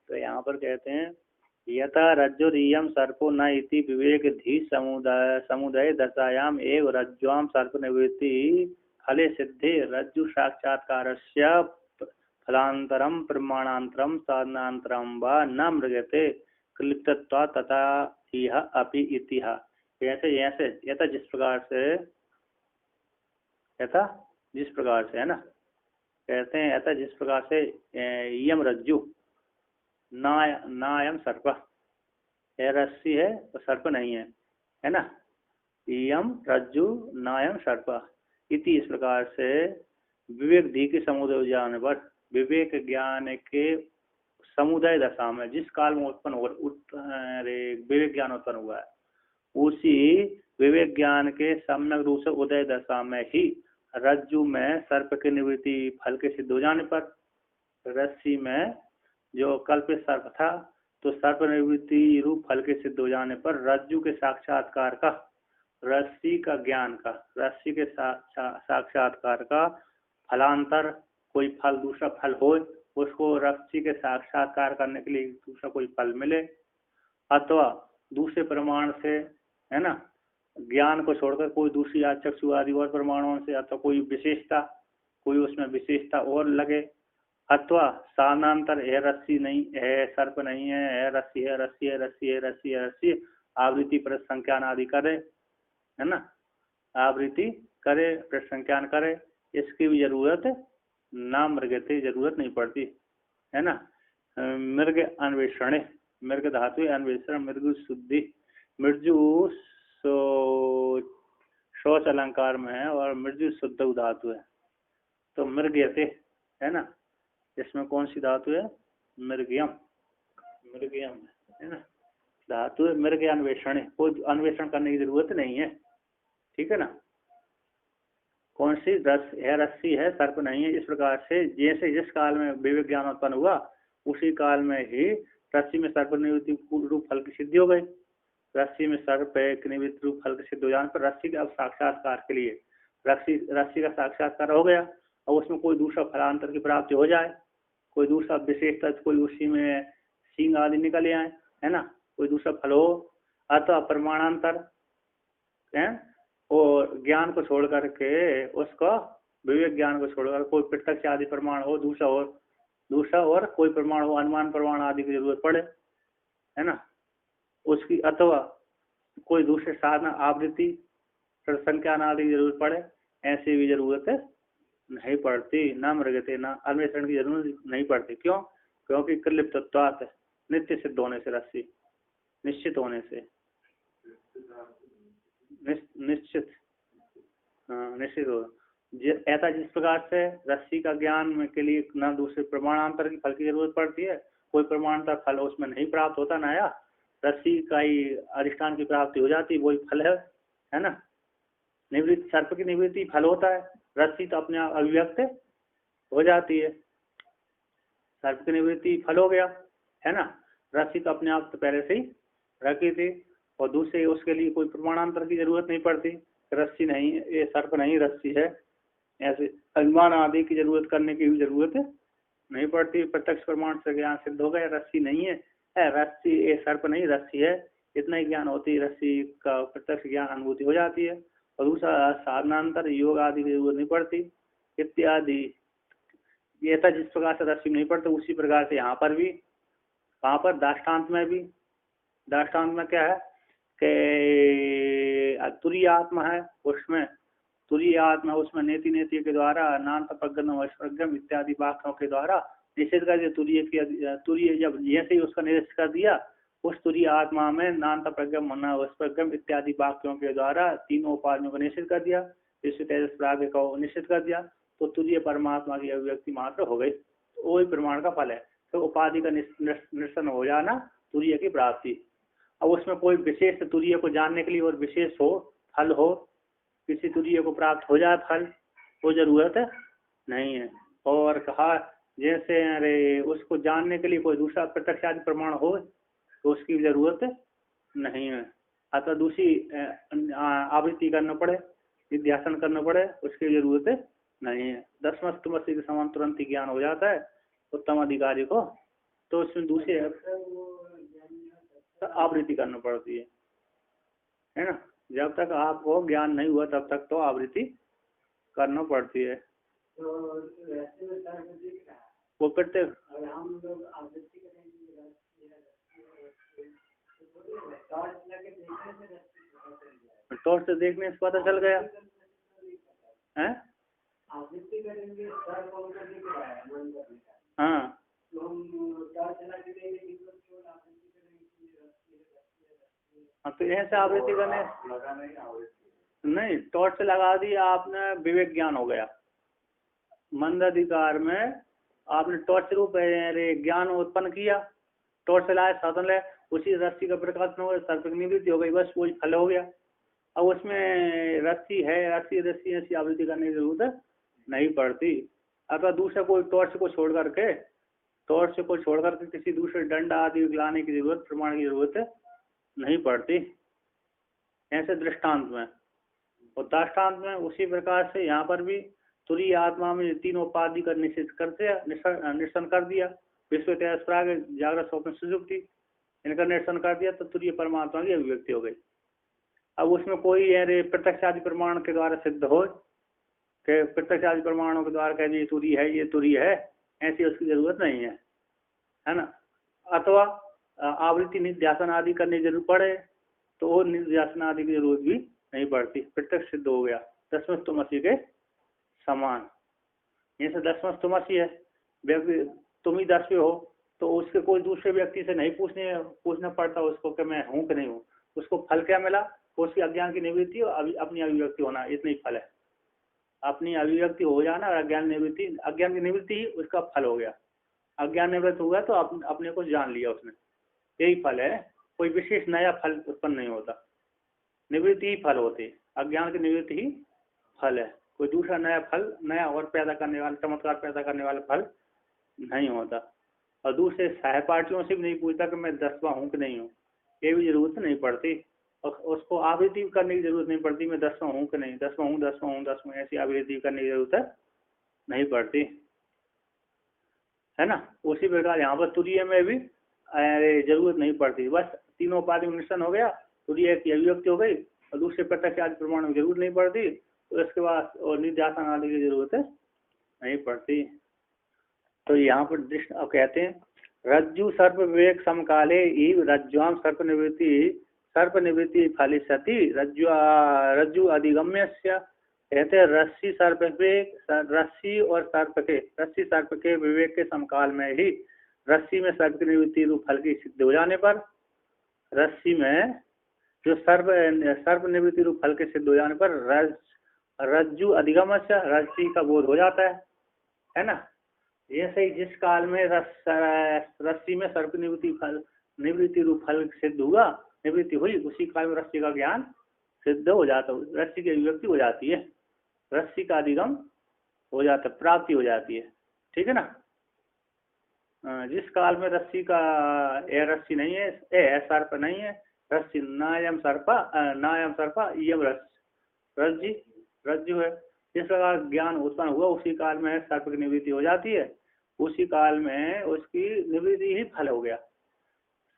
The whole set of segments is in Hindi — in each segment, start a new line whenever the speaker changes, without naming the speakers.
तो यहाँ पर कहते हैं यथा रज्जुरियम सर्पो न इति विवेक धी समुदय दशायाम एव रज्ज्वाम सर्प निवृत्ति फले सिद्धे रज्जु साक्षात्कारस्य फलांतरम प्रमाणांतरम साधनांतरम वा न मृगते क्लिप्तत्वा तथा यह अपि इतिहा। ऐसे ऐसे यथा जिस प्रकार से है ना, कहते हैं यथा जिस प्रकार से यम रज्जु नायम सर्प, यह रस्सी है तो सर्प नहीं है ना। यम रज्जु नायम सर्प इति, इस प्रकार से विवेक धी के समुदय जाने पर, विवेक ज्ञान के समुदाय दशा में जिस काल में उत्पन्न हो विवेक ज्ञान उत्पन्न हुआ है, उसी विवेक ज्ञान के सम्यक रूप से उदय दशा में ही रज्जु में सर्प की निवृत्ति फल के सिद्ध हो जाने पर, रस्सी में जो कल्पित सर्प था तो सर्प निवृत्ति रूप फल के सिद्ध हो जाने पर रज्जु के साक्षात्कार का, रस्सी का ज्ञान का, रस्सी के साक्षात्कार का फलांतर, कोई फल दूसरा फल हो, उसको रस्सी के साक्षात्कार करने के लिए दूसरा कोई फल मिले, अथवा दूसरे प्रमाण से है ना, ज्ञान को छोड़कर कोई दूसरी चक्षु आदि और प्रमाणों से, अथवा कोई विशेषता, कोई उसमें विशेषता और लगे, अथवा सामानांतर है रस्सी नहीं है, सर्प नहीं है रस्सी है, रस्सी है रस्सी है रस्सी है रस्सी, आवृत्ति प्रसंख्यान आदि करे है ना, आवृत्ति करे प्रसंख्यान करे, इसकी भी जरूरत ना मृगते, जरूरत नहीं पड़ती है ना। मृग अन्वेषण, मृग धातु अन्वेषण, मृग शुद्धि, मृजु शौच अलंकार में है और मृजु शुद्ध धातु है, तो मृगयते है ना, इसमें कौन सी धातु है, मृगयम, मृगयम है ना धातु है, मृग अन्वेषण, कोई अन्वेषण करने की जरूरत नहीं है, ठीक है ना। कौन सी रस्सी है सर्प नहीं है, इस प्रकार से जैसे जिस काल में विवेक ज्ञान उत्पन्न हुआ उसी काल में ही रस्सी में सर्प निवृत्ति रूप फल की सिद्धि हो गई। रस्सी में सर्प निवृत्ति रूप फल की सिद्ध हो जाने पर रस्सी के अब साक्षात्कार के लिए रस्सी का साक्षात्कार हो गया, और उसमें कोई दूसरा फलांतर की प्राप्ति हो जाए, कोई दूसरा विशेषता, कोई उसी में सींग आदि निकल आए है ना, कोई दूसरा फल हो, अथवा प्रमाणांतर है, और ज्ञान को छोड़ करके उसका, विवेक ज्ञान को छोड़कर कोई प्रत्यक्ष आदि प्रमाण हो, दूसरा और कोई प्रमाण हो, अनुमान प्रमाण आदि की जरूरत पड़े है ना उसकी, अथवा कोई दूसरे साधन आवृत्ति प्रसंख्यान आदि की जरूरत पड़े, ऐसी भी जरूरत नहीं पड़ती, न मृगते, न अन्वेषण की जरूरत नहीं पड़ती। क्यों? क्योंकि क्लिप्तत्वात्, नित्य सिद्ध होने से, रस्सी निश्चित होने से, निश्चित हो। ऐसा जिस प्रकार से रस्सी का ज्ञान के लिए न दूसरे प्रमाणांतर की फल की जरूरत पड़ती है, कोई प्रमाणांतर फल उसमें नहीं प्राप्त होता, नया रस्सी का ही अधिष्ठान की प्राप्ति हो जाती, वही फल है ना। निवृत्ति, सर्प की निवृत्ति फल होता है, रस्सी तो अपने आप अभिव्यक्त हो जाती है, सर्प की निवृत्ति फल हो गया है ना, रस्सी तो अपने आप तो पहले से ही रखी थी, और दूसरे उसके लिए कोई प्रमाणांतर की जरूरत नहीं पड़ती, रस्सी नहीं, ये सर्प नहीं रस्सी है, ऐसे अनुमान आदि की जरूरत करने की भी जरूरत नहीं पड़ती, प्रत्यक्ष प्रमाण से ज्ञान सिद्ध हो गया, रस्सी नहीं है, रस्सी ये सर्प नहीं रस्सी है, इतना ही ज्ञान होती है, रस्सी का प्रत्यक्ष ज्ञान अनुभूति हो जाती है, और दूसरा साधनांतर योग आदि की जरूरत नहीं पड़ती इत्यादि। ये था जिस प्रकार से रस्सी नहीं पड़ता, उसी प्रकार से यहाँ पर भी, वहाँ पर दाष्टान्त में भी, दाष्टान्त में क्या है कि तुरीय आत्मा है, उसमें तुरीय आत्मा, उसमें नेति नेति के द्वारा नान्त प्रज्ञम वैश्प्रज्ञम इत्यादि वाक्यों के द्वारा निषेध कर दिया। तुरीय जब जैसे ही उसका निषेध कर दिया, उस तुरीय आत्मा में नान्त प्रज्ञम मना वैश्प्रज्ञम इत्यादि वाक्यों के द्वारा तीनों उपाधियों का निषेध कर दिया, विश्व तेजस प्राग्ञ को निषेध कर दिया, तो तुरीय परमात्मा की अभिव्यक्ति मात्र हो गई, तो वही प्रमाण का फल है। तो उपाधि का निरसन हो जाना तुरीय की प्राप्ति। अब उसमें कोई विशेष तुरीय को जानने के लिए और विशेष हो, फल हो, किसी तुरीय को प्राप्त हो जाए फल, वो जरूरत नहीं है। और कहा जैसे अरे उसको जानने के लिए कोई दूसरा प्रत्यक्ष आदि प्रमाण हो, तो उसकी जरूरत नहीं है, अतः दूसरी आवृत्ति करना पड़े, निध्यासन करना पड़े, उसकी जरूरत नहीं है। दसमस्तमसी के समान तुरंत ही ज्ञान हो जाता है उत्तम अधिकारी को तो उसमें दूसरे आवृत्ति करना पड़ती है ना। जब तक आपको ज्ञान नहीं हुआ तब तक तो आवृत्ति करना पड़ती है। वो करते टॉर्च से देखने से पता चल गया है। हाँ तो ऐसे आवृत्ति करने नहीं, टॉर्च से लगा दी आपने, विवेक ज्ञान हो गया। मंद अधिकार में आपने टॉर्च रूप ज्ञान उत्पन्न किया, टॉर्च से लाए साधन ले, उसी रस्सी का प्रकाश हो गया, सर्प की निवृत्ति हो गई, बस वो फल हो गया। अब उसमें रस्सी है, रस्सी रस्सी ऐसी आवृत्ति करने की जरूरत नहीं पड़ती। अगर दूसरा कोई टॉर्च को छोड़ करके किसी दूसरे दंड आदि लाने की जरूरत, प्रमाण की जरूरत नहीं पड़ती। ऐसे दृष्टांत में और दृष्टांत में उसी प्रकार से यहाँ पर भी तुरीय आत्मा में तीनों उपाधि का निश्चित करते निश्चन कर दिया। विश्व प्राग जागृत स्वप्न सुषुप्ति इनका निश्चन कर दिया तो तुरीय परमात्मा की अभिव्यक्ति हो गई। अब उसमें कोई प्रत्यक्ष आदि प्रमाण के द्वारा सिद्ध हो कि प्रत्यक्ष आदि प्रमाणों के द्वारा कह ये तुरीय है, ऐसी उसकी जरूरत नहीं है ना। अथवा आवृत्ति निध्यासन आदि करने की जरूरत पड़े तो वो निध्यासन आदि की जरूरत भी नहीं पड़ती, प्रत्यक्ष सिद्ध हो गया दसमस्तुमसी के समान। जैसे दसमस्तुमसी है, व्यक्ति तुम ही 10वें हो तो उसके कोई दूसरे व्यक्ति से नहीं पूछना पड़ता उसको कि मैं हूँ कि नहीं हूँ। उसको फल क्या मिला, उसकी अज्ञान की निवृत्ति और अपनी अभिव्यक्ति होना, इतना ही फल है। अपनी अभिव्यक्ति हो जाना और अज्ञान की निवृत्ति ही उसका फल हो गया। अज्ञान निवृत्त हुआ तो अपने को जान लिया उसने, यही फल है। कोई विशेष नया फल उत्पन्न नहीं होता, निवृत्ति ही फल होती है, अज्ञान की निवृत्ति ही फल है। कोई दूसरा नया और पैदा करने वाला, चमत्कार पैदा करने वाला फल नहीं होता। और दूसरे सहपाठियों से भी नहीं पूछता कि मैं 10वां हूँ कि नहीं हूँ, ये भी जरूरत नहीं पड़ती। और उसको आवृत्ति करने की जरूरत नहीं पड़ती, मैं 10वां हूँ कि नहीं, 10वां ऐसी आवृत्ति करने की जरूरत नहीं पड़ती, है ना। उसी प्रकार यहाँ पर तुरीय में भी जरूरत नहीं पड़ती, बस तीनों उपाधि में निश्चन हो गया, तुरीय की अभिव्यक्ति हो गई और दूसरे प्रत्यक्ष आदि प्रमाण की जरूरत नहीं पड़ती। तो इसके बाद और निध्यासन आदि की जरूरत नहीं पड़ती। तो यहाँ पर दृष्टि अब कहते हैं रज्जु सर्प विवेक समकाले रज्जुआम सर्प निवृत्ति फलिष्यति रज्जु अधिगम्य। कहते हैं रस्सी सर्प के विवेक के समकाल में ही रस्सी में सर्प की निवृत्ति रूप फल की सिद्ध हो जाने पर, रस्सी में जो सर्प निवृत्ति रूप फल के सिद्ध हो जाने पर रज्जु अधिगम्य, रस्सी का बोध हो जाता है ना। जैसे ही जिस काल में रस्सी में सर्प निवृत्ति रूप फल सिद्ध हुआ, निवृत्ति हुई, उसी काल में रस्सी का ज्ञान सिद्ध हो जाता है, रस्सी की अभिव्यक्ति हो जाती है, रस्सी का अधिगम हो जाता है, प्राप्ति हो जाती है, ठीक है ना। जिस काल में रस्सी रस्सी नहीं है, सर्प नहीं है, रस्सी नायम सर्पा यम रज्जु है। जिस प्रकार ज्ञान उत्पन्न हुआ उसी काल में सर्प की निवृत्ति हो जाती है, उसी काल में उसकी निवृत्ति ही फल हो गया,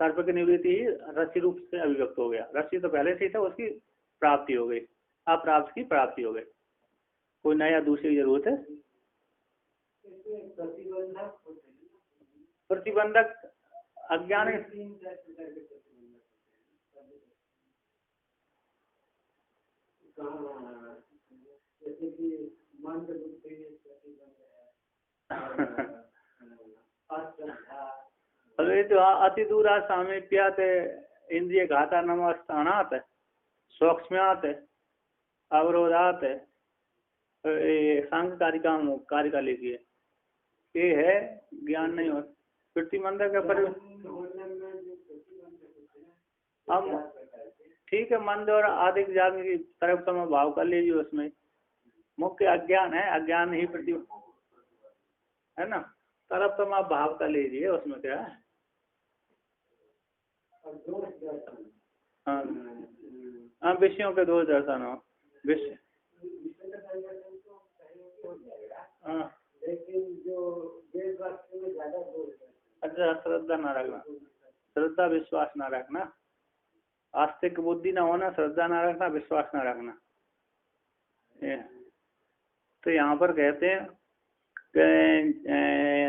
सर्प की निवृत्ति ही रस्सी रूप से अभिव्यक्त हो गया। रस्सी तो पहले से ही था, उसकी प्राप्ति हो गई, अप्राप्त की प्राप्ति हो गई, कोई नया दूसरी की जरूरत है। प्रतिबंधक अज्ञान अति दूरा सामीप्यात इंद्रिय घाता नमस्थानात सूक्ष्म्यात अवरोधात सांग कार्य का लिखिए, ये है ज्ञान नहीं हो प्रतिबंधक का पर हम ठीक है। मंद और अधिक जान की तरफ का मैं भाव कर लीजिए, उसमें मुख्य अज्ञान है, अज्ञान ही है ना, तरफ तो आप भाव कर लीजिए, उसमें क्या है। हाँ विषयों के दो दर्शन हो विषय, हाँ
लेकिन जो देश वास्तव में ज्यादा बोल
अच्छा, श्रद्धा ना रखना, श्रद्धा विश्वास ना रखना, आस्तिक बुद्धि ना होना, श्रद्धा ना रखना, विश्वास ना रखना। तो यहाँ पर कहते हैं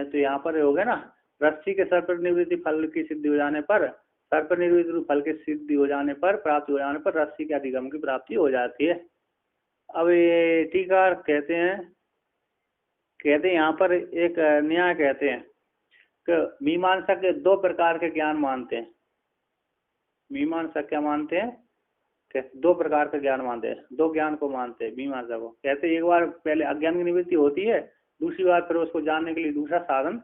तो यहाँ पर हो गया ना, रस्सी के सर पर निवृत्ति फल की सिद्धि हो जाने पर, सर पर निवृत्ति फल की सिद्धि हो जाने पर, प्राप्ति हो जाने पर रस्सी के अधिगम की प्राप्ति हो जाती है। अब ये टीकार कहते हैं यहाँ पर एक न्याय कहते हैं कि मीमांसक के दो प्रकार के ज्ञान मानते हैं। मीमांसक क्या मानते हैं कि दो प्रकार का ज्ञान मानते हैं, दो ज्ञान को मानते हैं मीमांसा को। कहते हैं एक बार पहले अज्ञान की निवृत्ति होती है, दूसरी बार फिर उसको जानने के लिए दूसरा साधन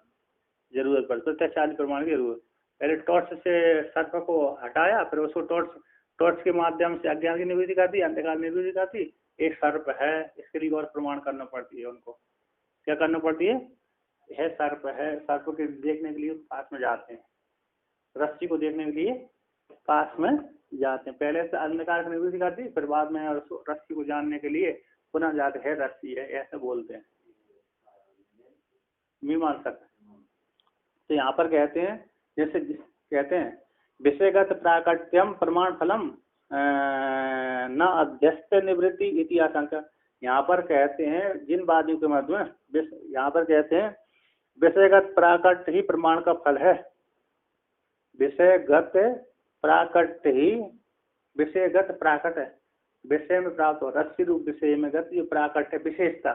जरूरत पड़ती है, प्रत्यक्ष आदि प्रमाण की जरूरत। पहले टॉर्च से सर्प को हटाया, फिर उसको टॉर्च के माध्यम से अज्ञान की निवृत्ति करती, अंधकार निवृत्ति करती। एक सर्प है, इसके लिए और प्रमाण करना पड़ती है उनको। क्या करना पड़ती है? यह सर्प है, सर्प के देखने के लिए पास में जाते हैं, रस्सी को देखने के लिए पास में जाते हैं। पहले से अंधकार की निवृत्ति करती, फिर बाद में रस्सी को जानने के लिए पुनः जाते हैं, रस्सी है, ऐसे बोलते हैं मीमांसक। तो यहाँ पर कहते हैं, जैसे कहते हैं विषयगत प्राकट्यम प्रमाण फलम न अध्यस्त निवृत्ति इति आशंका। यहाँ पर कहते हैं जिन वादियों के मध्य में, यहाँ पर कहते हैं विषयगत प्राकट्य ही प्रमाण का फल है। विषयगत प्राकट्य ही, विषयगत प्राकट है, विषय में प्राप्त हो, रस्सी रूप विषय में गत, जो प्राकट्य विशेषता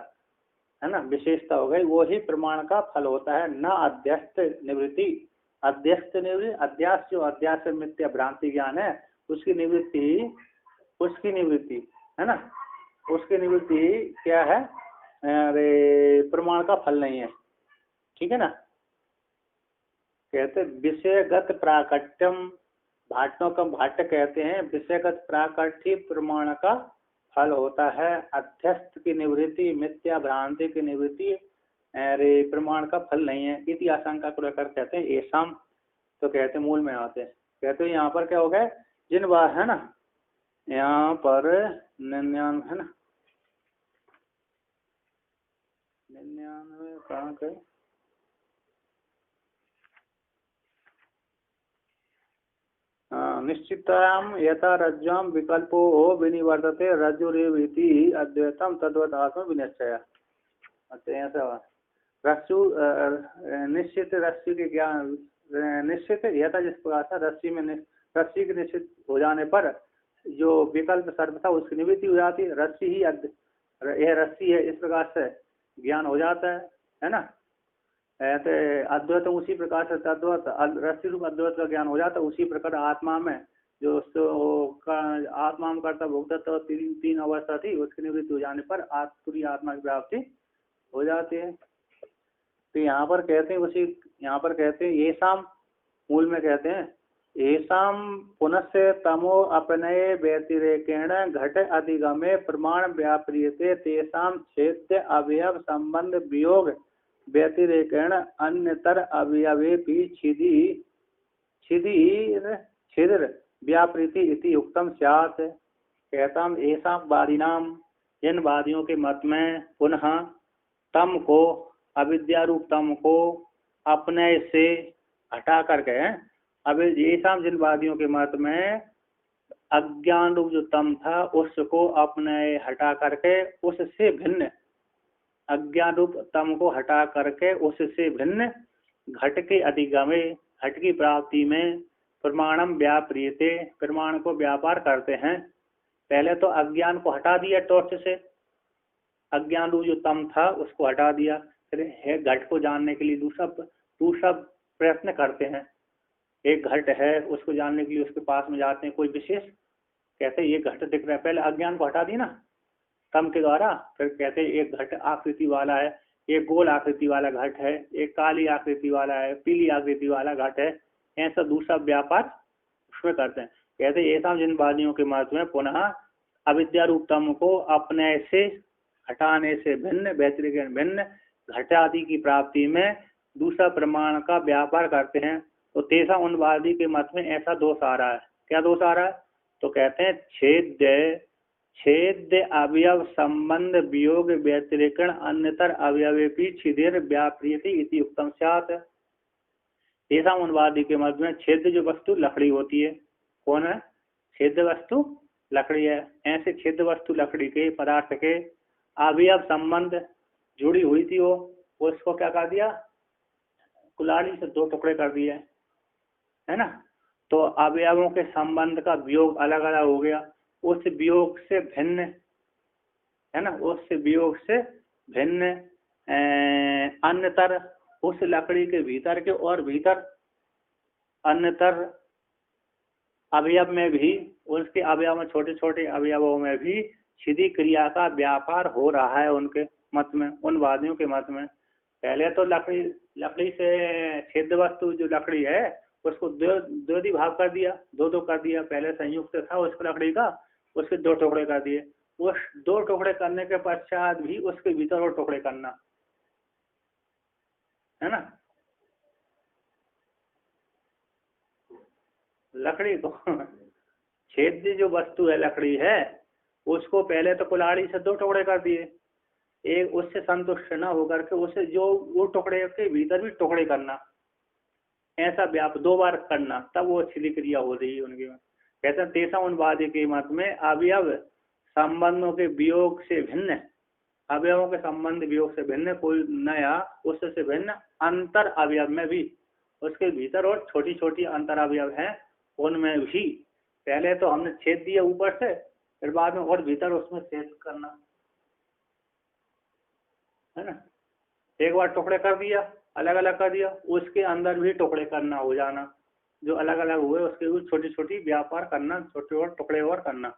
है ना, विशेषता हो गई, वो ही प्रमाण का फल होता है। न अध्यस्त निवृत्ति, अध्यस्त निवृत्ति, अध्यास जो अध्यास मिथ्या भ्रांति ज्ञान है, उसकी निवृत्ति है ना, उसकी निवृत्ति क्या है? अरे प्रमाण का फल नहीं है, ठीक है ना। कहते विषयगत प्राकट्यम, भाटों का भाट्य कहते हैं विषयगत प्राकट्य प्रमाण का फल होता है। अध्यस्त की निवृत्ति, मिथ्या भ्रांति की निवृत्ति अरे प्रमाण का फल नहीं है। इति आशंका को लेकर कहते हैं ऐसाम। तो कहते मूल में आते हैं, कहते हैं यहाँ पर क्या हो गया, जिन बार है ना, यहाँ पर 99 है ना, 99 कहाँ के, निश्चितायाम यथा रज्ज्वाम विकल्पो विनिवर्तते रज्जुरेविति अद्वैतम तद्वत आत्म विनिश्चय। अच्छा ऐसा रस्सु निश्चित रस्सी के ज्ञान, निश्चित यथा जिस प्रकार था रस्सी में, रस्सी के निश्चित हो जाने पर जो विकल्प सर्प था उसकी निवृत्ति हो जाती है। रस्सी ही यह रस्सी है, इस प्रकार से ज्ञान हो जाता है ना। ऐसे अद्वैत उसी प्रकार से तद्वत रस्सी रूप अद्वैत का ज्ञान हो जाता है। उसी प्रकार आत्मा में जो आत्मा में करता भोक्ता तीन अवस्था थी, उसकी निवृत्ति हो जाने पर पूरी आत्मा की प्राप्ति हो जाती है। तो यहाँ पर कहते हैं, उसी यहाँ पर कहते हैं ये शाम, मूल में कहते हैं येषाम पुनस्य तमो अपनये व्यतिरेकेण घट अधिगमे प्रमाण व्याप्रियते तेषाम छेद्य अवयव संबंध वियोग व्यतिरेकेण अन्यतर अवयवेपि छिदिर व्यापृति इति उक्तम स्यात्। कहता ऐसा वादिनाम, इन वादियों के मत में पुनः तम को, अविद्या रूप तम को अपने से हटा करके, अब ये शाम जिन वादियों के मत में अज्ञान रूप जो तम था उसको अपने हटा करके, उससे भिन्न अज्ञान रूप तम को हटा करके उससे भिन्न घट के अधिगमे, घट की प्राप्ति में प्रमाणम व्याप्रियते, प्रमाण को व्यापार करते हैं। पहले तो अज्ञान को हटा दिया, टॉर्च से अज्ञान रूप जो तम था उसको हटा दिया, फिर है घट को जानने के लिए दूसरा प्रयत्न करते हैं। एक घट है, उसको जानने के लिए उसके पास में जाते हैं, कोई विशेष कहते हैं ये घट दिख रहा है, पहले अज्ञान को हटा दी ना तम के द्वारा, फिर कहते हैं एक घट आकृति वाला है, एक गोल आकृति वाला घट है, एक काली आकृति वाला है, पीली आकृति वाला घट है, ऐसा दूसरा व्यापार उसमें करते हैं। कहते हैं ऐसा जिन वादियों के मत में पुनः अविद्या रूप तम को अपने से हटाने से भिन्न, व्यतिरिक्त भिन्न घट आदि की प्राप्ति में दूसरा प्रमाण का व्यापार करते हैं। तो तेसा उन वादी के मत में ऐसा दोष आ रहा है। क्या दोष आ रहा है? तो कहते हैं छेद्य अवयव संबंध वियोग व्यतिरेकण अन्यतर अवयवेपि छिदिर व्याप्रियति इति उक्तम स्यात्। ऐसा उन्वादी के मत में छेद जो वस्तु लकड़ी होती है, कौन है? छेद वस्तु लकड़ी है। ऐसे छेद वस्तु लकड़ी के पदार्थ के अवयव संबंध जुड़ी हुई थी वो, उसको क्या कर दिया? कुल्हाड़ी से दो टुकड़े कर दिए, है ना। तो अवयवों के संबंध का वियोग अलग अलग हो गया, उस वियोग से भिन्न, है ना, उस वियोग से भिन्न अन्यतर उस लकड़ी के भीतर के और भीतर अन्यतर अवयव में भी, उसके अवयव में, छोटे छोटे अवयवों में भी छिदी क्रिया का व्यापार हो रहा है उनके मत में, उन वादियों के मत में। पहले तो लकड़ी से छेद वस्तु जो लकड़ी है उसको दो भाग कर दिया, दो कर दिया। पहले संयुक्त था उस लकड़ी का, उसके दो टुकड़े कर दिए। उस दो टुकड़े करने के पश्चात भी उसके भीतर और टुकड़े करना, है ना। लकड़ी को छेद जो वस्तु है लकड़ी है उसको पहले तो कुल्हाड़ी से दो टुकड़े कर दिए, एक उससे संतुष्ट न होकर के उसे जो वो टुकड़े के भीतर भी टुकड़े करना, ऐसा व्याप दो बार करना, तब वो छिदी क्रिया हो रही है उनके में। कहते हैं तेसा उन्वादी के मत में अवयव संबंधों के वियोग से भिन्न, अवयवों के संबंध वियोग से भिन्न कोई नया उससे भिन्न अंतर अवयव में भी, उसके भीतर और छोटी छोटी अंतर अवयव है उनमें भी। पहले तो हमने छेद दिया ऊपर से, फिर बाद में और भीतर उसमें छेद करना, है ना। एक बार टुकड़े कर दिया, अलग अलग कर दिया, उसके अंदर भी टुकड़े करना हो जाना, जो अलग अलग हुए उसके भी छोटी छोटी व्यापार करना, छोटे और टुकड़े और करना।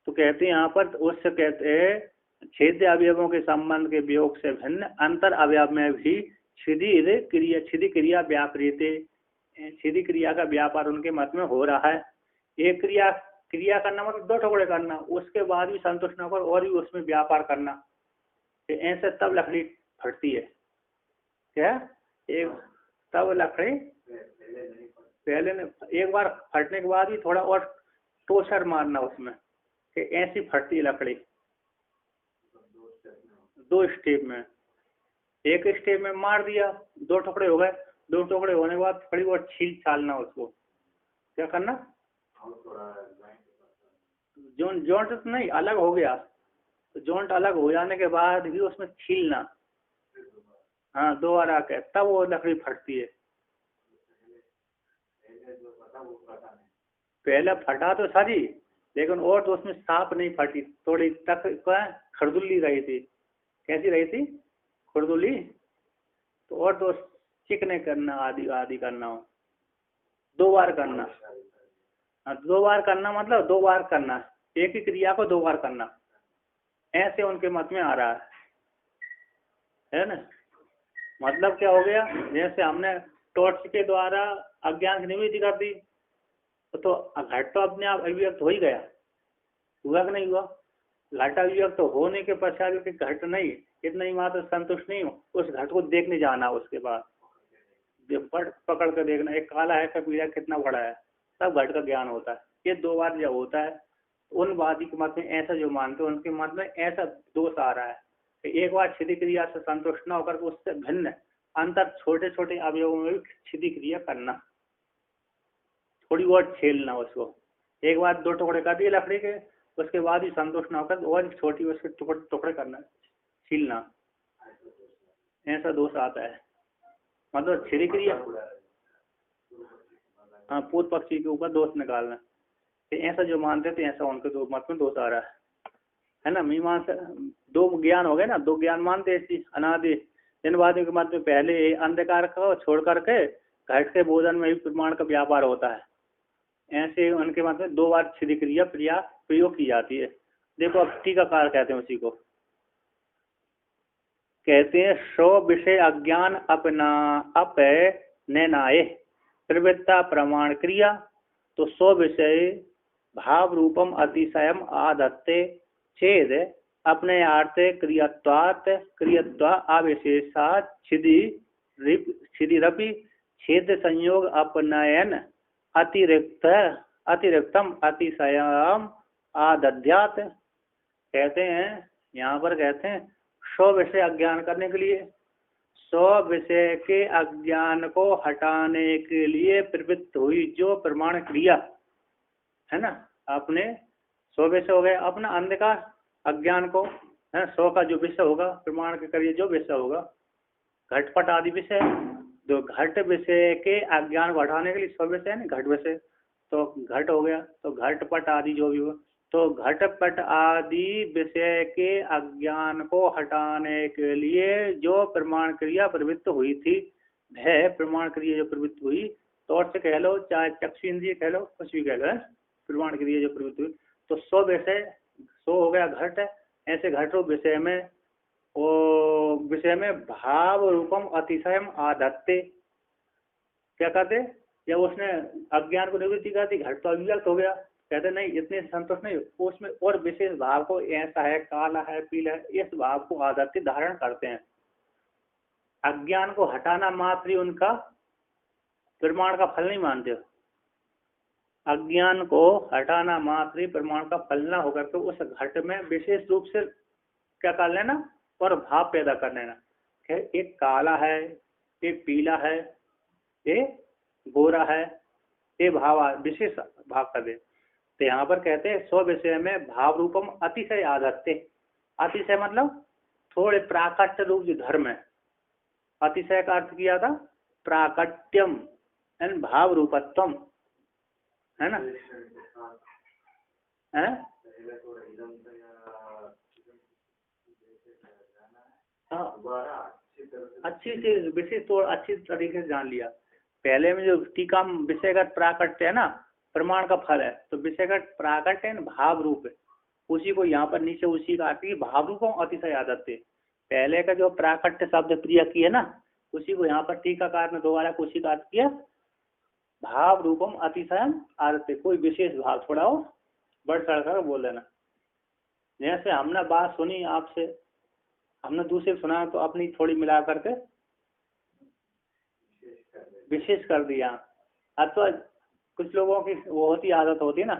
तो कहते हैं यहाँ पर, उससे कहते हैं छेद अवयवों के संबंध के वियोग से भिन्न अंतर अवयव में भी छिदी क्रिया व्यापृत, छिदी क्रिया का व्यापार उनके मत में हो रहा है। एक क्रिया करना मतलब दो टुकड़े करना, उसके बाद भी संतुष्ट न होकर और भी उसमें व्यापार करना, ऐसे तब लकड़ी फटती है। क्या? एक तब लकड़ी पहले ने एक बार फटने के बाद भी थोड़ा और टोसर मारना उसमें, कि ऐसी फटती है लकड़ी। दो स्टेप में, एक स्टेप में मार दिया, दो टुकड़े हो गए, दो टुकड़े होने के बाद थोड़ी और छील छालना उसको। क्या करना? जोंट तो नहीं, अलग हो गया, तो जोंट अलग हो जाने के बाद भी उसमें छीलना, हाँ, दो बार आके तब वो लकड़ी फटती है। पहले फटा तो सारी, लेकिन और तो उसमें साफ नहीं फटी, थोड़ी तक खरदुल्ली रही थी। कैसी रही थी? खुरदुली। तो और तो चिकने करना, आदि आदि करना हो, दो बार करना। हाँ, दो बार करना मतलब दो बार करना, एक ही क्रिया को दो बार करना, ऐसे उनके मत में आ रहा है ना। मतलब क्या हो गया? जैसे हमने टॉर्च के द्वारा अज्ञान की निवृत्ति कर दी, तो घट तो अपने आप अभिव्यक्त हो ही गया, हुआ कि नहीं हुआ? घट अभिव्यक्त तो होने के पश्चात घट नहीं, इतना ही मात्र संतुष्ट नहीं हो, उस घट को देखने जाना, उसके बाद पकड़ कर देखना, एक काला है का पीला कितना बड़ा है, तब घट का ज्ञान होता है। ये दो बार जब होता है, उन वादी के मत में ऐसा जो मानते हैं उनके मत में ऐसा दोष आ रहा है कि एक बार छिदी क्रिया से संतुष्ट न होकर उससे भिन्न अंतर छोटे छोटे अवयवों में भी छिदी क्रिया करना, थोड़ी और छेलना उसको। एक बार दो टुकड़े कर दिए लकड़ी के, उसके बाद ही संतुष्ट न होकर और छोटी उसके टुकड़े करना, छीलना, ऐसा दोष आता है। मतलब छिदी क्रिया, हाँ, पूर्व पक्षी के ऊपर दोष निकालना, ऐसा जो मानते थे ऐसा उनके दो मत में दोष आ रहा है ना। मीमांसा दो ज्ञान हो गए ना, दो ज्ञान मानते इसी अनादि। इन वादियों के मत में पहले अंधकार को छोड़ करके घट के बोधन में भी प्रमाण का व्यापार होता है, ऐसे उनके मत में दो बार छिदी क्रिया प्रयोग की जाती है। देखो अब टीकाकार कहते हैं उसी को, कहते हैं सो विषय अज्ञान अपना नैनाए प्रवृत्ता प्रमाण क्रिया। तो सो विषय भाव रूपम अतिशयम आदत्ते छेद अपने आर्ते क्रियत्वा अविशेषात छिदिरपि छेद संयोग अपनयन अतिरिक्तम अतिशयम आदध्यात। कहते हैं यहाँ पर, कहते हैं सो विषय अज्ञान करने के लिए, स्व विषय के अज्ञान को हटाने के लिए प्रवृत्त हुई जो प्रमाण क्रिया है ना, आपने स्व विषय हो गया अपना अंधकार अज्ञान को, है स्व का जो विषय होगा प्रमाण के करिए जो विषय होगा घटपट आदि विषय, जो घट विषय के अज्ञान को हटाने के लिए स्व विषय है ना घट विषय, तो घट हो गया, तो घटपट आदि जो भी हो, तो घटपट आदि विषय के अज्ञान को हटाने के लिए जो प्रमाण क्रिया प्रवृत्त हुई थी, वह प्रमाण क्रिया जो प्रवृत्त हुई, तो और से कह लो चाहे चक्षु इंद्रिय कह लो कुछ भी कह लो, है प्रमाण क्रिया जो प्रवृत्त हुई, तो स्व विषय स्व हो गया घट, ऐसे घट रूप विषय में वो विषय में भाव रूपम अतिशयम आधत्ते, क्या कहते, जब उसने अज्ञान को निवृत्ति कर दी घट तो अभिव्यक्त हो गया, कहते नहीं इतने संतोष नहीं, उसमें और विशेष भाव को ऐसा है काला है पीला है इस भाव को आदत्य धारण करते हैं। अज्ञान को हटाना मात्र ही उनका प्रमाण का फल नहीं मानते हो, अज्ञान को हटाना मात्र ही प्रमाण का फल ना होकर तो उस घट में विशेष रूप से क्या कर लेना और भाव पैदा कर लेना, एक काला है एक पीला है एक गोरा है, ये भाव विशेष भाव कर दे, तो यहाँ पर कहते हैं स्व विषय में भाव रूपम अतिशय आधत्ते, अतिशय मतलब थोड़े प्राकट्य रूप जो धर्म है, अतिशय का अर्थ किया था प्राकट्यम एंड भाव रूपत्वम, है ना, है अच्छी से विशेष तो अच्छी तरीके से जान लिया, पहले में जो टीका विषयगत प्राकट्य है ना प्रमाण का फल है, तो विषयगत प्राकट्य है भाव रूप है, उसी को यहाँ पर नीचे उसी का आती है भाव रूपों अतिशय आदत्ते, पहले का जो प्राकट्य शब्द क्रिया की है ना उसी को यहाँ पर टीकाकार ने दोबारा उसी का अर्थ किया भाव रूपम अतिशय आदत्ते, कोई विशेष भाव थोड़ा हो बढ़ चढ़ कर बोल देना, जैसे हमने बात सुनी आपसे हमने दूसरे सुना तो अपनी थोड़ी मिला करके विशेष कर दिया, अथवा कुछ लोगों की वो होती आदत होती है ना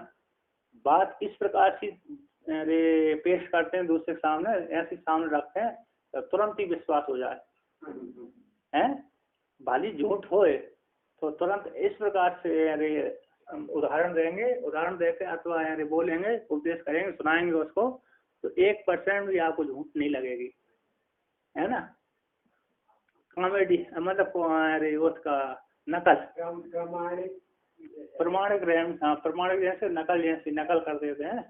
बात इस प्रकार से पेश करते हैं दूसरे के सामने, ऐसे सामने रखते हैं तो तुरंत ही विश्वास हो जाए, हैं भली झूठ होए तो तुरंत इस प्रकार से उदाहरण देंगे, उदाहरण देके अथवा बोलेंगे उपदेश करेंगे सुनाएंगे उसको, तो 1% भी आपको झूठ नहीं लगेगी, है ना, कॉमेडी मतलब उसका नकल प्रमाणिक प्रमाणिक जैसे नकल जैसी नकल कर देते हैं,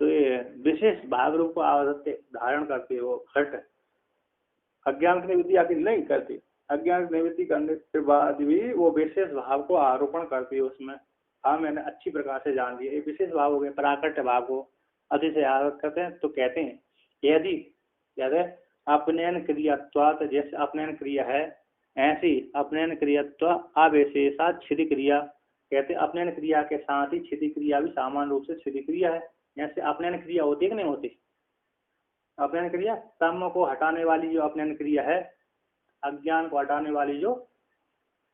तो ये विशेष भाव रूप को आवश्यक धारण करती है वो घट, अज्ञान की निवृत्ति आखिर नहीं करती, अज्ञान की निवृत्ति करने के बाद भी वो विशेष भाव को आरोपण करती है उसमें, हाँ मैंने अच्छी प्रकार से जान लिया, ये विशेष भाव हो गए प्राकट्य भाव को अतिशय आरोप करते हैं, तो कहते हैं यदि यदि अपनयन क्रियात्वात् जैसे अपनयन क्रिया है ऐसी अपनयन क्रियात्व अविशेषात् छिदी क्रिया, कहते हैं अपनयन क्रिया के साथ ही छिदी क्रिया भी सामान्य रूप से छिदी क्रिया है, जैसे अपनयन क्रिया होती है कि नहीं होती, अपनयन क्रिया तम को हटाने वाली जो अपनयन क्रिया है, अज्ञान को हटाने वाली जो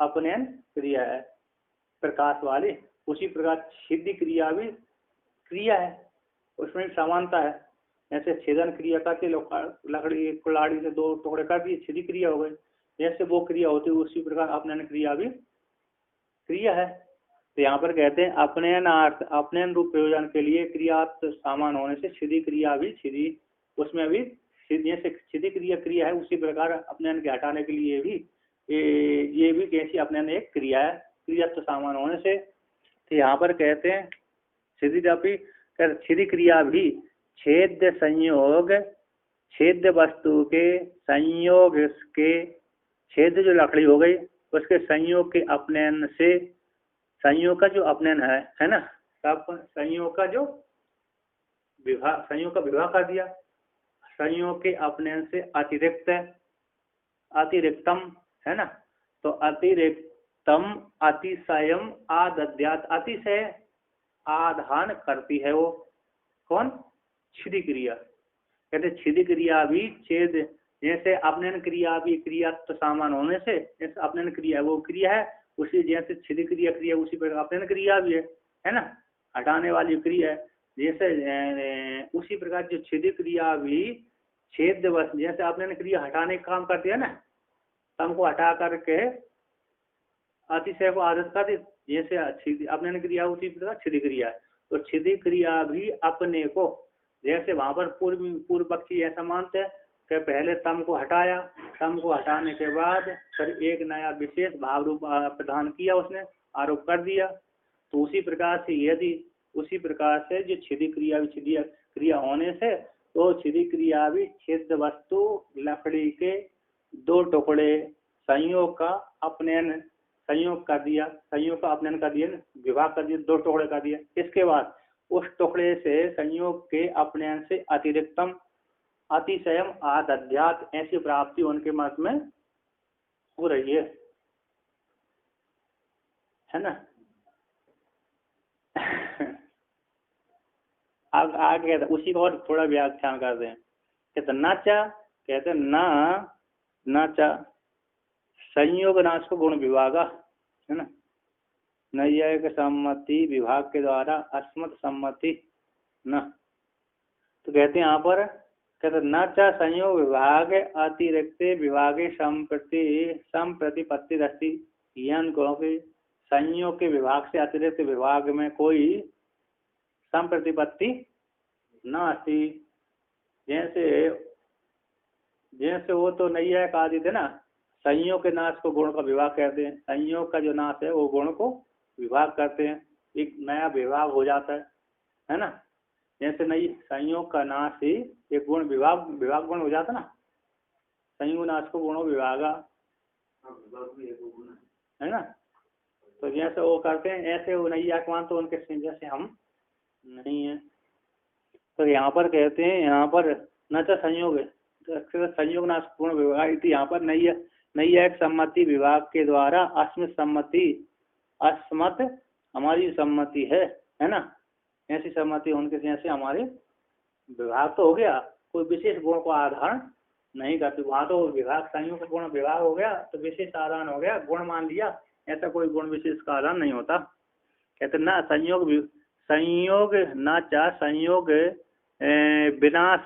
अपनयन क्रिया है प्रकाश वाली, उसी प्रकार छिदी क्रिया भी क्रिया है, उसमें समानता है, जैसे छेदन क्रिया करके लकड़ी कुल्हाड़ी से 2 टुकड़े कर दिए छिदी क्रिया हो गई, जैसे वो क्रिया होती है उसी प्रकार अपनयन क्रिया भी क्रिया है, तो यहाँ पर कहते हैं अपनयनार्थ अपनयन रूप प्रयोजन के लिए क्रियात्म सामान होने से छिदी क्रिया भी छिदी, उसमें भी जैसे छिदी क्रिया क्रिया है उसी प्रकार अपनयन के हटाने के लिए भी ये भी कैसी अपनयन एक क्रिया है क्रियात्म सामान होने से, तो यहाँ पर कहते हैं छिदी क्रिया भी छेद संयोग छेद वस्तु के संयोग के छेद जो लकड़ी हो गई उसके संयोग के अपनयन से, संयोग का जो अपनयन है ना, संयोग का जो विवाह संयोग का विवाह कर दिया, संयोग के अपनयन से अतिरिक्त अतिरिक्तम है ना, तो अतिरिक्तम अतिशयम आदद्यात, अतिशय आधान करती है वो कौन छिदी क्रिया, कहते छिदी क्रिया भी छेद जैसे अपनयन क्रिया भी क्रिया तो सामान होने से, जैसे अपनयन क्रिया वो क्रिया है, उसी जैसे छिद क्रिया क्रिया उसी प्रकार अपनयन क्रिया भी है ना, हटाने वाली क्रिया है। जैसे उसी प्रकार जो छिद क्रिया भी छेद दिवस, जैसे अपनयन क्रिया हटाने का काम करती है ना, तम को हटा करके अतिशय को आदत कर दी, जैसे अपनयन क्रिया उसी प्रकार छिद क्रिया है। तो छिद क्रिया भी अपने को, जैसे वहां पर पूर्व पक्षी ऐसा मानते हैं कि पहले तम को हटाया, तम को हटाने के बाद फिर एक नया विशेष भाव रूप प्रदान किया, उसने आरोप कर दिया। तो उसी प्रकार से यदि उसी प्रकार से जो छिदी क्रिया होने से, तो छिदी क्रिया भी छिद वस्तु लकड़ी के दो टुकड़े संयोग का अपनयन, संयोग कर दिया, संयोग का अपनयन कर दिया, विभाग कर दिया, दो टुकड़े कर दिया। इसके बाद उस टुकड़े से संयोग के अपनयन से अतिरिक्तम अतिशयम आदध्यात ऐसी प्राप्ति उनके मत में हो रही है ना। अब आगे उसी को और थोड़ा व्याख्यान करते हैं। कहते नाचा, कहते ना नाचा संयोग नाश को गुण विभागा, है ना, नैयायिक सम्मति विभाग के द्वारा अस्मत् सम्मति न। तो कहते हैं यहाँ पर, कहते न च संयोग विभाग अतिरिक्त विभागे संप्रतिपत्ति रस्ती, यान कहो कि संयोग के विभाग से अतिरिक्त विभाग में कोई संप्रतिपत्ति न आती। जैसे जैसे वो तो नैयायिक आदि थे ना, संयोग के नाश को गुण का विभाग कहते हैं, संयोग का जो नाश है वो गुण को विभाग करते हैं, एक नया विभाग हो जाता है ना। जैसे नई संयोग का नाश ही एक गुण विभाग गुण हो जाता ना, संयोग नाश को गुणों विभागा, है ना। तो जैसे वो करते हैं ऐसे वो नहीं आत्मान तो उनके जैसे हम नहीं है। तो यहाँ पर कहते हैं, यहाँ पर न तो संयोग है, तो संयोग नाश गुण विभाग, यहाँ पर नैयायिक सम्मति विभाग के द्वारा अस्मत् सम्मति, अस्मत् हमारी सम्मति है ना, ऐसी सम्मति उनके जैसे हमारे विभाग तो हो गया, कोई विशेष गुण को आधार नहीं करती। वहां तो विभाग संयोग का गुण विभाग हो गया तो विशेष आधार हो गया, गुण मान लिया, ऐसा कोई गुण विशेष का आधार नहीं होता। कहते ना संयोग न चा संयोग विनाश,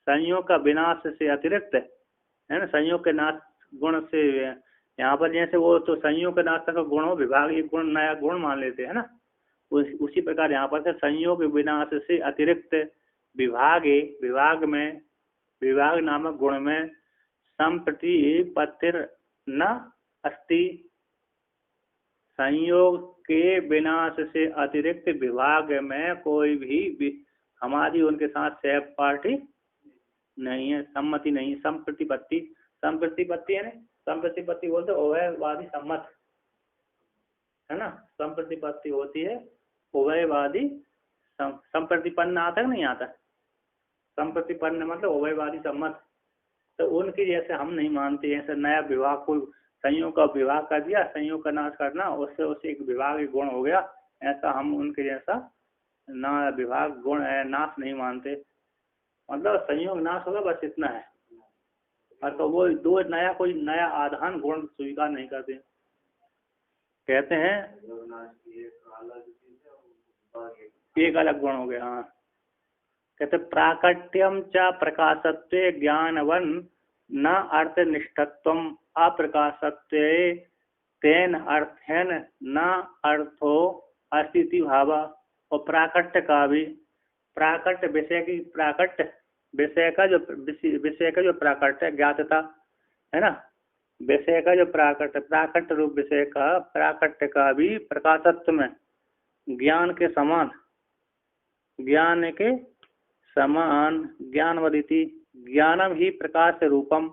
संयोग का विनाश से अतिरिक्त, है ना, संयोग के नाश गुण से, यहाँ पर जैसे वो तो संयोग के नाश का गुण हो, विभाग एक गुण नया गुण मान लेते है ना, उसी प्रकार यहाँ पर से संयोग विनाश से अतिरिक्त विभाग में, विभाग नामक गुण में संप्रतिपत्तिर न अस्ति। संयोग के विनाश से अतिरिक्त विभाग में कोई भी हमारी उनके साथ सहपाठी नहीं है, सम्मति नहीं, संप्रतिपत्ति, संप्रतिपत्ति है ना, संप्रतिपत्ति बोलते उभयवादी सम्मत, है ना, संप्रतिपत्ति होती है उभयवादी, संप्रतिपन्न आता है नहीं आता, संप्रतिपन्न मतलब उभयवादी सम्मत। तो उनकी जैसे हम नहीं मानते, ऐसे नया विभाग को संयोग का विभाग कर दिया, संयोग का नाश करना, उससे एक विभाग एक गुण हो गया, ऐसा हम उनके जैसा ना विभाग गुण नाश नहीं मानते। मतलब संयोग नाश होगा बस इतना है, और तो वो दो नया कोई नया आधान गुण स्वीकार नहीं करते। कहते हैं एक अलग गुण हो गया। हाँ, कहते प्राकट्यम च प्रकाशत्वे ज्ञानवन न अर्थ निष्ठत्वम अप्रकाशत्वे तेन अर्थेन न अर्थो अस्तित्व भावा। और प्राकट्य का भी, प्राकट्य विषय का जो प्राकट्य ज्ञातता है ना, विषय का जो प्राकट्य रूप विषय का प्राकट्य का भी प्रकाशत्व में ज्ञान के समान, ज्ञान के समान ज्ञानवदिति, ज्ञानम ही प्रकाश रूपम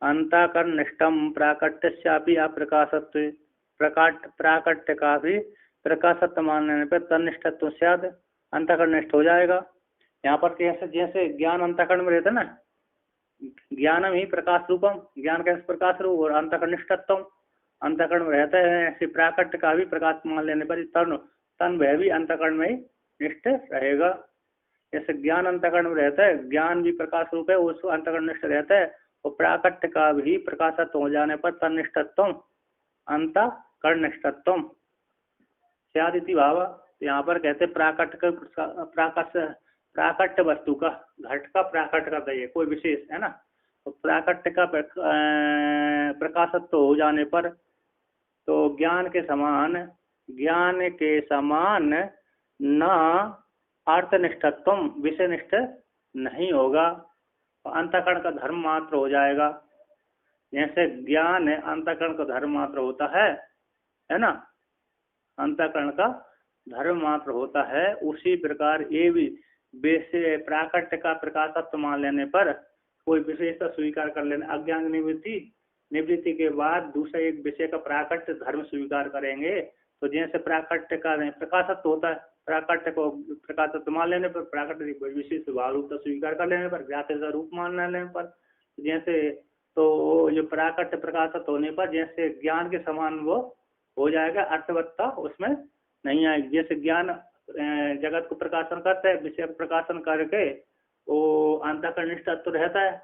अंतःकरणनिष्ठम प्राकट्यस्यापि अप्रकाशत्व। प्राकट्य का भी प्रकाशत्व मानने पर तन्निष्ठत्व स्याद, अंतःकरणनिष्ठ हो जाएगा। यहाँ पर कैसे, जैसे ज्ञान अंतःकरण में रहता है ना, ज्ञानम ही प्रकाश रूपम, ज्ञान कैसे प्रकाश रूप, और अंतःकरणनिष्ठत्व अंतःकरण में रहता है, ऐसे प्राकट्य का भी प्रकाश मान लेने पर तन वह भी अंतःकरण में ही निष्ठ रहेगा। जैसे ज्ञान अंतःकरण में रहता है, ज्ञान भी प्रकाश रूप है, उस अंतःकरणनिष्ठ रहता है, और प्राकट्य का भी प्रकाशत्व हो जाने पर तन्निष्ठत्व अंतःकरणनिष्ठत्व स्यादिति भाव। यहाँ पर कहते प्राकट्य का प्राकट्य वस्तु का, घट का प्राकट्य का है कोई विशेष, है ना। तो प्राकट्य का प्रकाशत्व हो जाने पर तो ज्ञान के समान न अर्थनिष्ठत्व विषयनिष्ठ नहीं होगा, अंतःकरण का धर्म मात्र हो जाएगा। जैसे ज्ञान अंतःकरण का धर्म मात्र होता है ना, अंतःकरण का धर्म मात्र होता है, उसी प्रकार ये भी विषय प्राकट्य का प्रकाशत्व मान लेने पर कोई विशेषता स्वीकार कर लेना, अज्ञान निवृत्ति के बाद दूसरा एक विषय का प्राकट्य धर्म स्वीकार करेंगे। तो जैसे प्राकट्य का प्रकाशत्व होता है, प्राकट्य को प्रकाशत्व मान लेने पर, प्राकट्य विशेष स्वभाव रूप स्वीकार कर लेने पर, ज्ञात रूप मान लेने पर, जैसे तो जो प्राकट्य प्रकाशत्व होने पर जैसे ज्ञान के समान वो हो जाएगा, अर्थवत्ता उसमें नहीं आएगी। जैसे ज्ञान जगत को प्रकाशन करता है, विषय को प्रकाशन करके वो अंतःकरणनिष्ठ तो रहता है,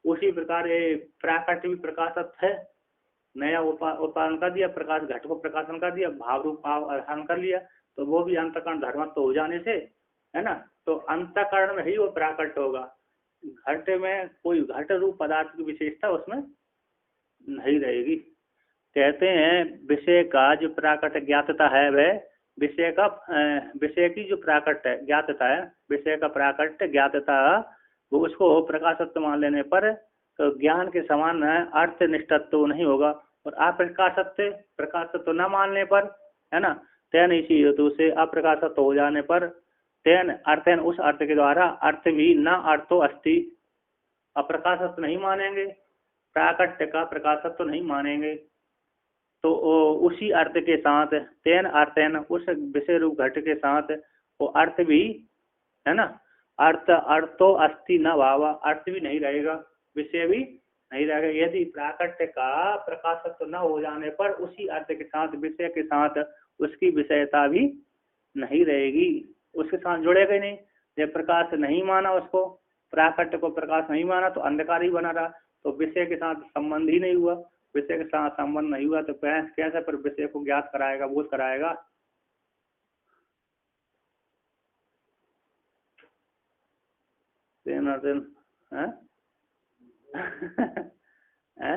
उसी प्रकार ये प्राकट्य भी प्रकाशत्व है, नया उत्पादन कर दिया, प्रकाश घट को प्रकाशन कर दिया, भाव रूप भाव आधान कर लिया, तो वो भी अंतःकरण धर्मत्व हो जाने से, है ना, तो अंतःकरण में ही वो प्राकट्य होगा। घट में कोई घट रूप पदार्थ की विशेषता उसमें नहीं रहेगी। कहते हैं विषय का जो प्राकट्य ज्ञातता है, वह विषय की जो प्राकट्य ज्ञातता है, विषय का प्राकट्य ज्ञातता, वो उसको प्रकाशत्व मान लेने पर तो ज्ञान के समान अर्थनिष्ठत्व नहीं होगा, और प्रकाशत्व न मानने पर, है ना, तेन इसी हेतु से अप्रकाशत्व हो जाने पर तेन अर्थन उस अर्थ के द्वारा अर्थ भी न अर्थो अस्ति, अप्रकाशत्व नहीं मानेंगे, प्राकट्य का प्रकाशत्व नहीं मानेंगे, तो उसी अर्थ के साथ तेन अर्थन उस विषय रूप घट के साथ वो अर्थ भी, है ना, अर्थो अस्ति न भाव, अर्थ भी नहीं रहेगा, विषय भी नहीं रहेगा। यदि प्राकट्य का प्रकाशत्व न हो जाने पर उसी अर्थ के साथ विषय के साथ उसकी विषयता भी नहीं रहेगी, उसके साथ जुड़ेगा ही नहीं। जब प्रकाश नहीं माना, उसको प्राकट्य को प्रकाश नहीं माना तो अंधकार ही बना रहा, तो विषय के साथ संबंध ही नहीं हुआ, विषय के साथ संबंध नहीं हुआ तो कैसे पर विषय को ज्ञात कराएगा, बोध कराएगा। है